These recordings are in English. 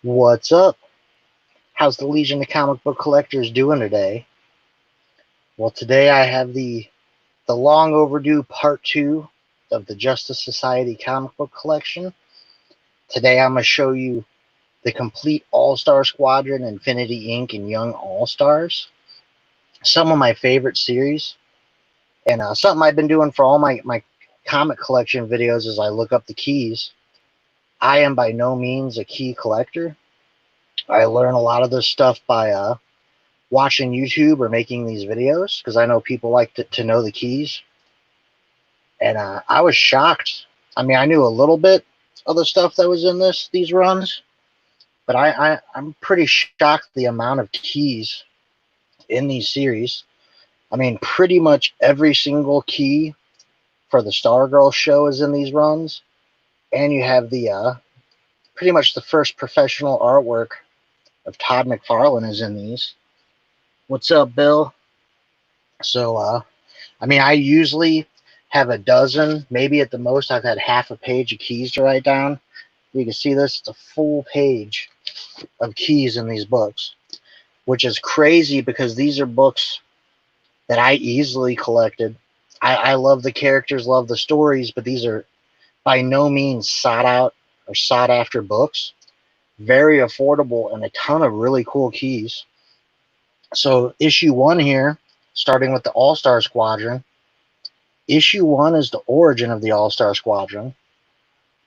What's up? How's the Legion of Comic Book Collectors doing today? Well, today I have the long overdue part 2 of the Justice Society comic book collection. Today I'm going to show you the complete All-Star Squadron, Infinity Inc. and Young All-Stars. Some of my favorite series. And something I've been doing for all my comic collection videos is I look up the keys. I am by no means a key collector. I learn a lot of this stuff by watching YouTube or making these videos, because I know people like to know the keys. And I was shocked. I mean, I knew a little bit of the stuff that was in these runs, but I'm pretty shocked the amount of keys in these series. I mean, pretty much every single key for the Stargirl show is in these runs, and you have the pretty much the first professional artwork of Todd McFarlane is in these. What's up, Bill? So, I mean, I usually have a dozen, maybe at the most I've had half a page of keys to write down. You can see this, it's a full page of keys in these books, which is crazy because these are books that I easily collected. I love the characters, love the stories, but these are by no means sought out or sought after books. Very affordable and a ton of really cool keys. So issue 1 here, starting with the All-Star Squadron. Issue 1 is the origin of the All-Star Squadron.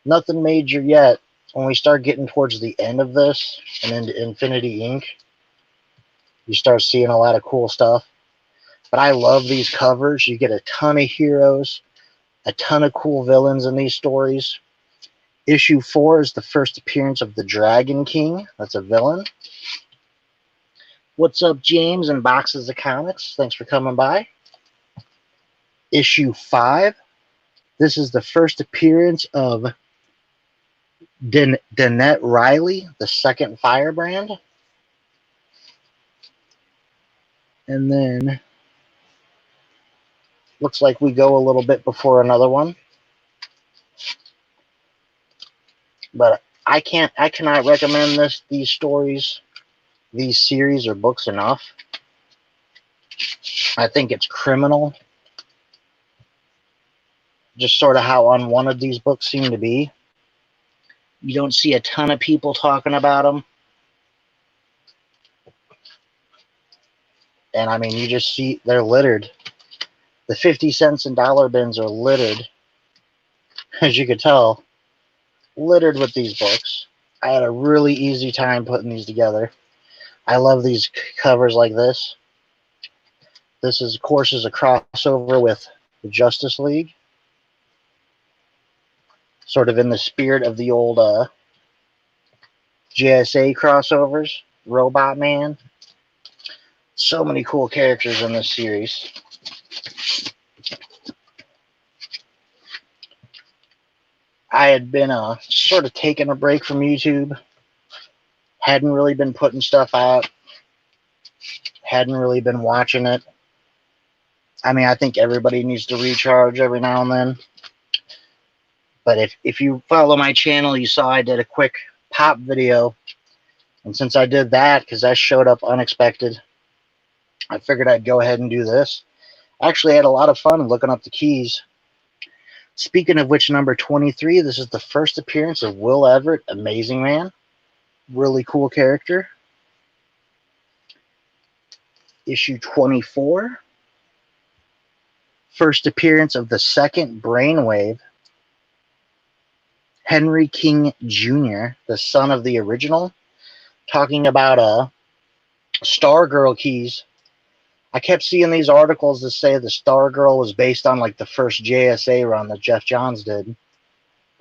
Nothing major yet. When we start getting towards the end of this and into Infinity Inc., you start seeing a lot of cool stuff. But I love these covers. You get a ton of heroes, a ton of cool villains in these stories. Issue 4 is the first appearance of the Dragon King. That's a villain. What's up, James, and Boxes of Comics? Thanks for coming by. Issue 5. This is the first appearance of Danette Riley, the second Firebrand. And then looks like we go a little bit before another one. But I cannot recommend these stories, these series or books enough. I think it's criminal just sort of how unwanted these books seem to be. You don't see a ton of people talking about them. And I mean, you just see they're littered. The 50 cents and dollar bins are littered, as you could tell, littered with these books. I had a really easy time putting these together. I love these covers like this. This is, of course, is a crossover with the Justice League. Sort of in the spirit of the old JSA crossovers. Robot Man. So many cool characters in this series. I had been sort of taking a break from YouTube. Hadn't really been putting stuff out. Hadn't really been watching it. I mean, I think everybody needs to recharge every now and then. But if you follow my channel, you saw I did a quick pop video. And since I did that, because that showed up unexpected, I figured I'd go ahead and do this. I actually had a lot of fun looking up the keys. Speaking of which, number 23, this is the first appearance of Will Everett, Amazing Man. Really cool character. Issue 24. First appearance of the second Brainwave, Henry King Jr., the son of the original, talking about Stargirl keys. I kept seeing these articles that say the Stargirl was based on like the first JSA run that Jeff Johns did.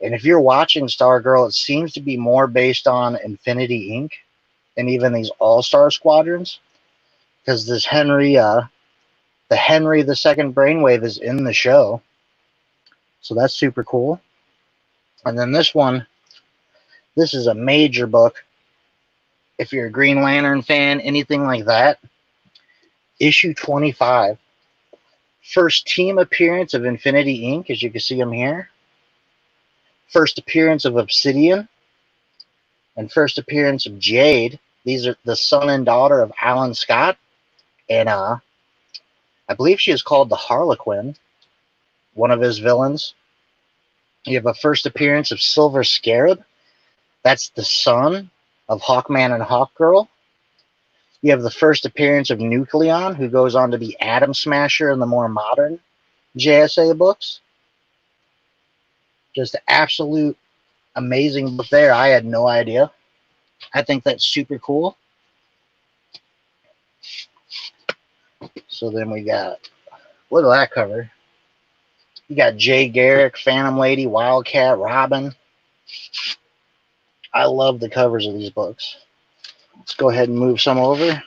And if you're watching Stargirl, it seems to be more based on Infinity Inc. and even these All-Star Squadrons. Because this Henry, the Henry the Second Brainwave is in the show. So that's super cool. And then this one, this is a major book. If you're a Green Lantern fan, anything like that. Issue 25. First team appearance of Infinity Inc., as you can see them here. First appearance of Obsidian. And first appearance of Jade. These are the son and daughter of Alan Scott. And I believe she is called the Harlequin, one of his villains. You have a first appearance of Silver Scarab. That's the son of Hawkman and Hawkgirl. You have the first appearance of Nucleon, who goes on to be Atom Smasher in the more modern JSA books. Just absolute amazing book there. I had no idea. I think that's super cool. So then we got, look at that cover. You got Jay Garrick, Phantom Lady, Wildcat, Robin. I love the covers of these books. Let's go ahead and move some over.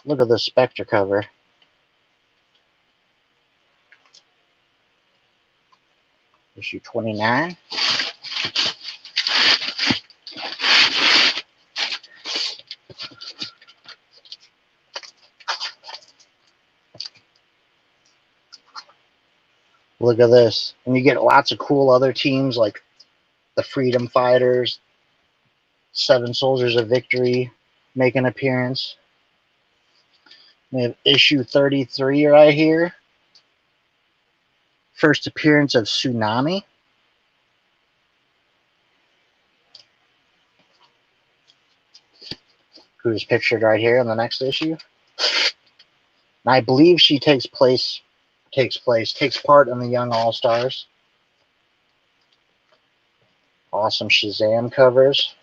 Look at the Spectre cover. Issue 29. Look at this. And you get lots of cool other teams like the Freedom Fighters, Seven Soldiers of Victory make an appearance. We have issue 33 right here. First appearance of Tsunami. Who's pictured right here in the next issue. And I believe she takes part in the Young All-Stars. Awesome Shazam covers.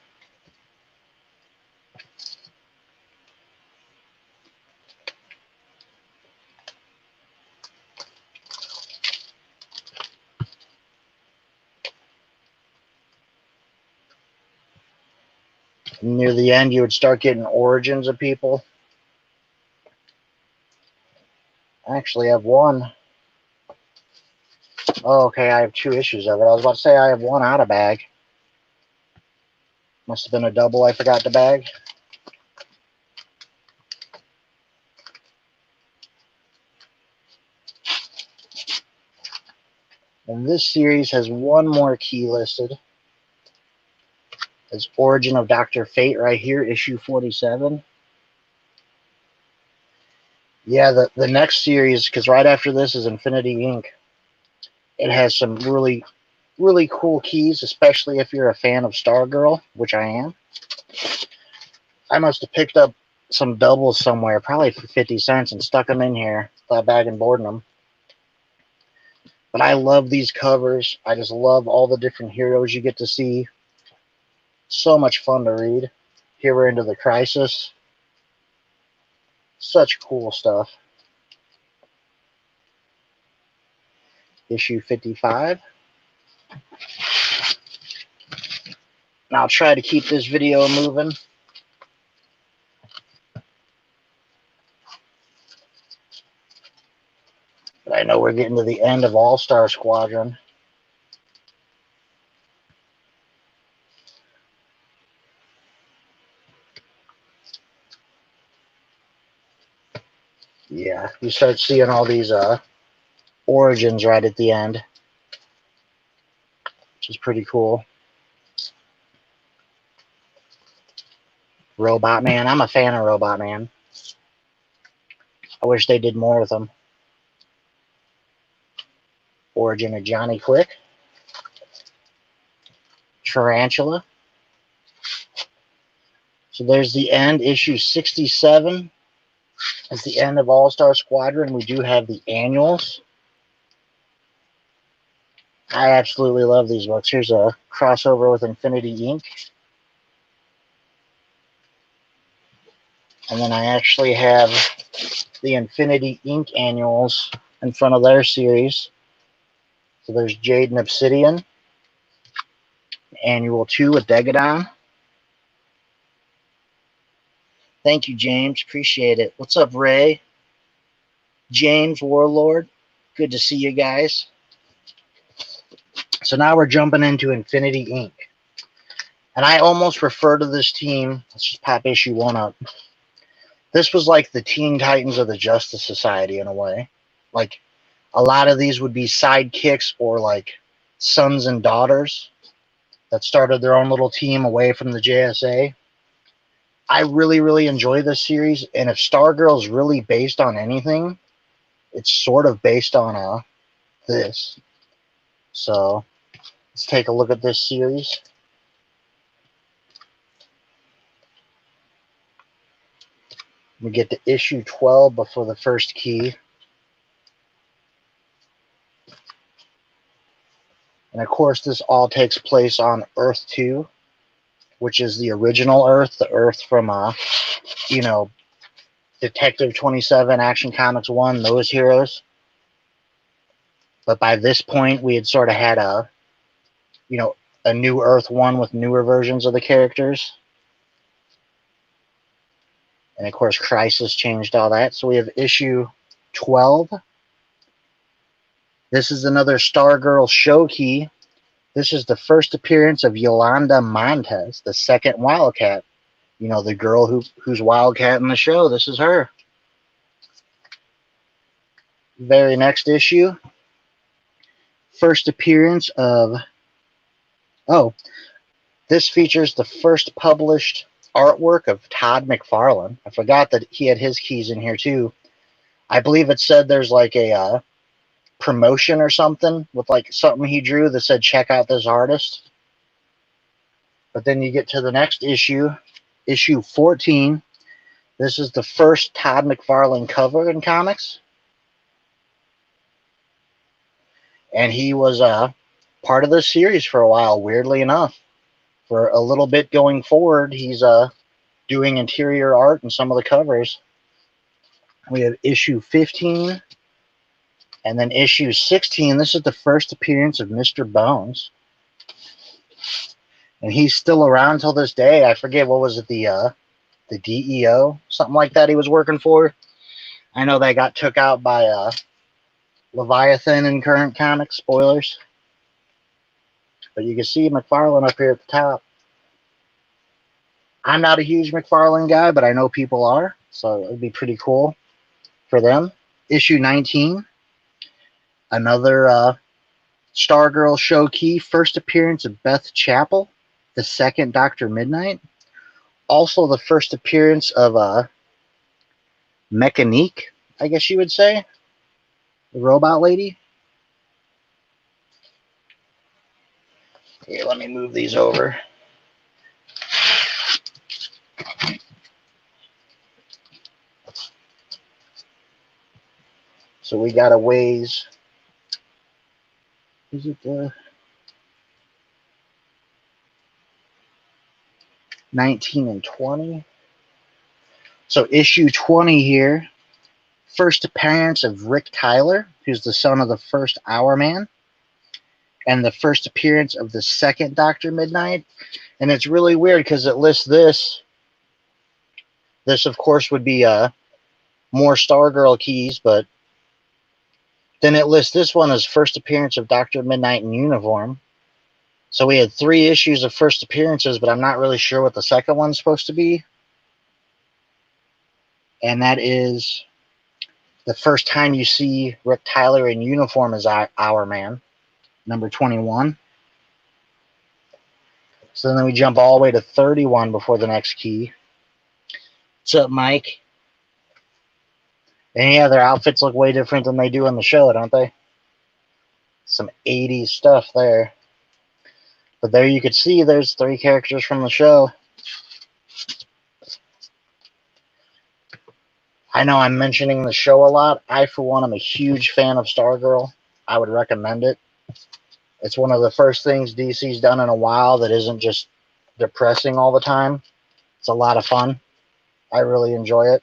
Near the end, you would start getting origins of people. I actually have one. Oh, okay, I have 2 issues of it. I was about to say I have one out of bag. Must have been a double I forgot to bag. And this series has one more key listed. It's Origin of Dr. Fate right here, issue 47. Yeah, the next series, because right after this is Infinity Inc. It has some really, really cool keys, especially if you're a fan of Stargirl, which I am. I must have picked up some doubles somewhere, probably for 50 cents, and stuck them in here without bagging and boarding them. But I love these covers. I just love all the different heroes you get to see. So much fun to read. Here we're into the Crisis. Such cool stuff. Issue 55. And I'll try to keep this video moving. But I know we're getting to the end of All-Star Squadron. Yeah, you start seeing all these origins right at the end, which is pretty cool. Robot Man. I'm a fan of Robot Man. I wish they did more with him. Origin of Johnny Quick. Tarantula. So there's the end. Issue 67 is the end of All-Star Squadron. We do have the annuals. I absolutely love these books. Here's a crossover with Infinity Inc. And then I actually have the Infinity Inc. annuals in front of their series. So there's Jade and Obsidian. Annual 2 with Degadon. Thank you, James. Appreciate it. What's up, Ray? James, Warlord. Good to see you guys. So now we're jumping into Infinity Inc. And I almost refer to this team. Let's just pop issue 1 up. This was like the Teen Titans of the Justice Society in a way. Like, a lot of these would be sidekicks or like sons and daughters that started their own little team away from the JSA. I really, really enjoy this series, and if Stargirl is really based on anything, it's sort of based on this. So let's take a look at this series. We get to issue 12 before the first key. And of course, this all takes place on Earth 2, which is the original Earth, the Earth from, you know, Detective 27, Action Comics 1, those heroes. But by this point, we had sort of had a new Earth 1 with newer versions of the characters. And of course, Crisis changed all that. So we have issue 12. This is another Stargirl show key. This is the first appearance of Yolanda Montez, the second Wildcat. You know, the girl who's Wildcat in the show. This is her. Very next issue. First appearance of... Oh, this features the first published artwork of Todd McFarlane. I forgot that he had his keys in here too. I believe it said there's like a promotion or something with like something he drew that said check out this artist. But then you get to the next issue, issue 14. This is the first Todd McFarlane cover in comics. And he was part of this series for a while, weirdly enough. For a little bit going forward, he's doing interior art and some of the covers. We have issue 15. And then issue 16, this is the first appearance of Mr. Bones. And he's still around till this day. I forget, what was it, the DEO? Something like that he was working for. I know they got took out by Leviathan in current comics. Spoilers. But you can see McFarlane up here at the top. I'm not a huge McFarlane guy, but I know people are. So it would be pretty cool for them. Issue 19. Another Stargirl show key. First appearance of Beth Chapel, the second Dr. Midnight. Also the first appearance of Mechanique, I guess you would say. The robot lady. Here, let me move these over. So we got a ways. Is it the 19 and 20? So issue 20 here. First appearance of Rick Tyler, who's the son of the first Hour Man. And the first appearance of the second Dr. Midnight. And it's really weird because it lists this. This, of course, would be more Stargirl keys, but then it lists this one as first appearance of Dr. Midnight in uniform. So we had 3 issues of first appearances, but I'm not really sure what the second one's supposed to be. And that is the first time you see Rick Tyler in uniform as Hour Man, number 21. So then we jump all the way to 31 before the next key. What's up, Mike? And yeah, their outfits look way different than they do in the show, don't they? Some 80s stuff there. But there you could see there's 3 characters from the show. I know I'm mentioning the show a lot. I, for one, am a huge fan of Stargirl. I would recommend it. It's one of the first things DC's done in a while that isn't just depressing all the time. It's a lot of fun. I really enjoy it.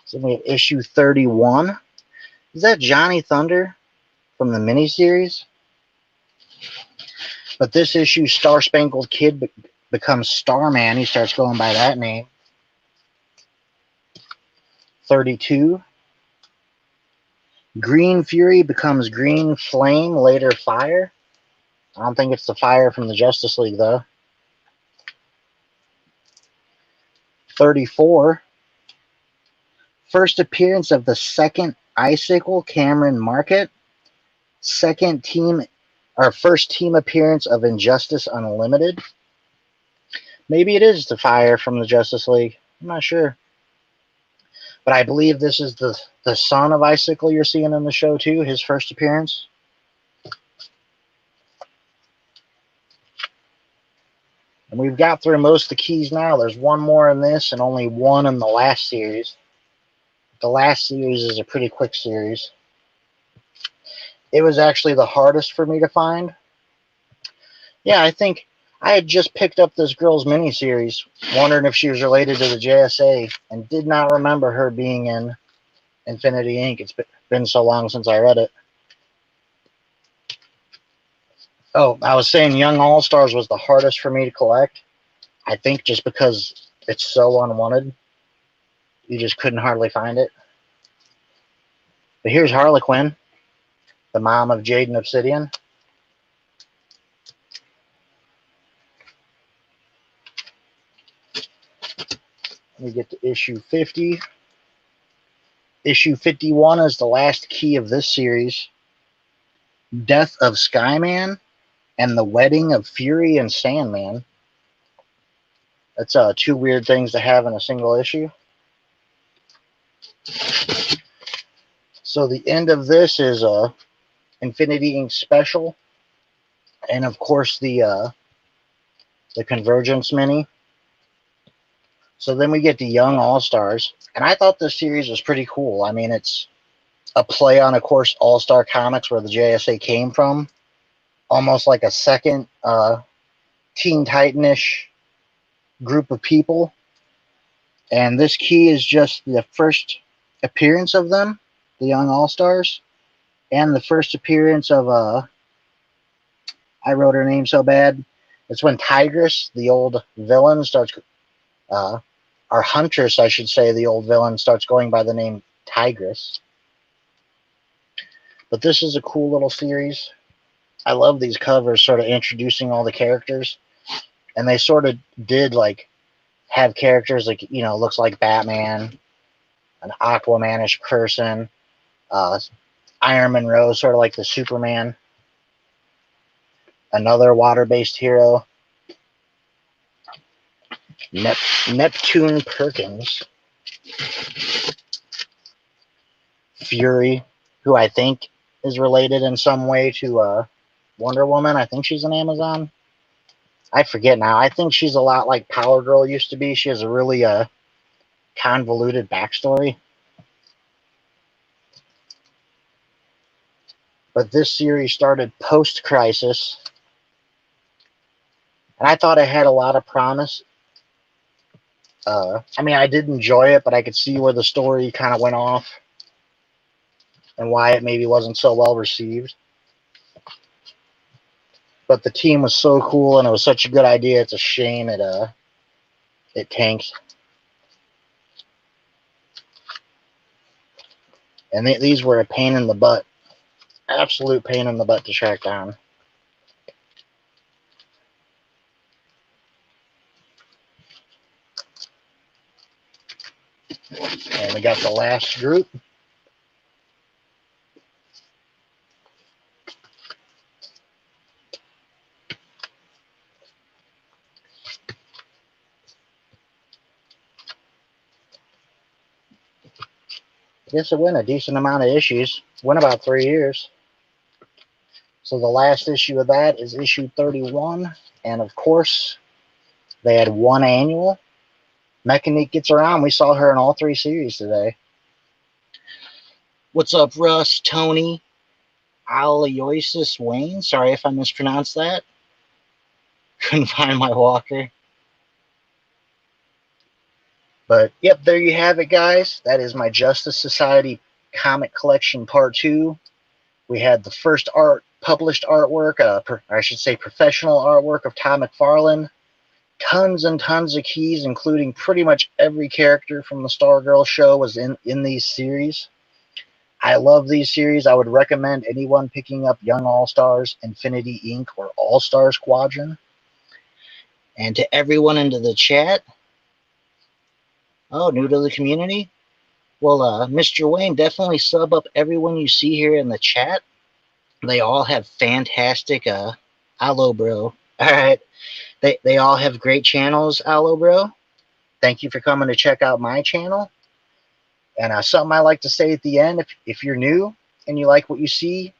So we have issue 31. Is that Johnny Thunder from the miniseries? But this issue, Star Spangled Kid becomes Starman. He starts going by that name. 32. Green Fury becomes Green Flame, later Fire. I don't think it's the Fire from the Justice League, though. 34. First appearance of the second Icicle, Cameron Market. Second team Our first team appearance of Injustice Unlimited. Maybe it is the Fire from the Justice League. I'm not sure. But I believe this is the son of Icicle you're seeing in the show too, his first appearance. And we've got through most of the keys now. There's one more in this and only one in the last series. The last series is a pretty quick series. It was actually the hardest for me to find. Yeah, I think I had just picked up this girl's miniseries, wondering if she was related to the JSA, and did not remember her being in Infinity Inc. It's been so long since I read it. Oh, I was saying Young All-Stars was the hardest for me to collect. I think just because it's so unwanted. You just couldn't hardly find it. But here's Harley Quinn, the mom of Jade and Obsidian. We get to issue 50. Issue 51 is the last key of this series. Death of Skyman and the Wedding of Fury and Sandman. That's two weird things to have in a single issue. So the end of this is a Infinity Inc. special, and of course the Convergence mini. So then we get the Young All-Stars, and I thought this series was pretty cool. I mean, it's a play on, of course, All-Star Comics, where the JSA came from, almost like a second Teen Titan-ish group of people. And this key is just the first appearance of them, the Young All-Stars, and the first appearance of I wrote her name so bad. It's when Tigress, the old villain, starts or Huntress, I should say, the old villain, starts going by the name Tigress. But this is a cool little series. I love these covers, sort of introducing all the characters. And they sort of did, like, have characters like, you know, looks like Batman, an Aquaman-ish person, Iron Monroe, sort of like the Superman, another water-based hero, Neptune Perkins, Fury, who I think is related in some way to Wonder Woman. I think she's an Amazon. I forget now. I think she's a lot like Power Girl used to be. She has a really convoluted backstory. But this series started post-Crisis, and I thought it had a lot of promise. I mean, I did enjoy it, but I could see where the story kind of went off and why it maybe wasn't so well received. But the team was so cool, and it was such a good idea. It's a shame it tanked. And these were a pain in the butt. Absolute pain in the butt to track down. And we got the last group. I guess it went a decent amount of issues. Went about 3 years. So the last issue of that is issue 31. And of course, they had one annual. Mechanique gets around. We saw her in all 3 series today. What's up, Russ, Tony, Aloysius Wayne? Sorry if I mispronounced that. Couldn't find my walker. But, yep, there you have it, guys. That is my Justice Society comic collection part 2. We had the first published artwork, I should say professional artwork of Todd McFarlane. Tons and tons of keys, including pretty much every character from the Stargirl show was in these series. I love these series. I would recommend anyone picking up Young All-Stars, Infinity Inc., or All-Star Squadron. And to everyone into the chat, oh, new to the community? Well, Mr. Wayne, definitely sub up everyone you see here in the chat. They all have fantastic Allo Bro. Alright. They all have great channels, Allo Bro. Thank you for coming to check out my channel. And something I like to say at the end, if you're new and you like what you see,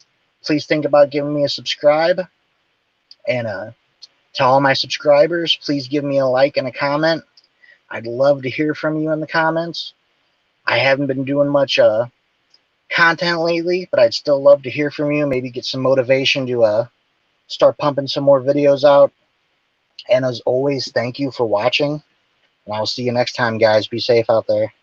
please think about giving me a subscribe. And to all my subscribers, please give me a like and a comment. I'd love to hear from you in the comments. I haven't been doing much content lately, but I'd still love to hear from you. Maybe get some motivation to start pumping some more videos out. And as always, thank you for watching. And I'll see you next time, guys. Be safe out there.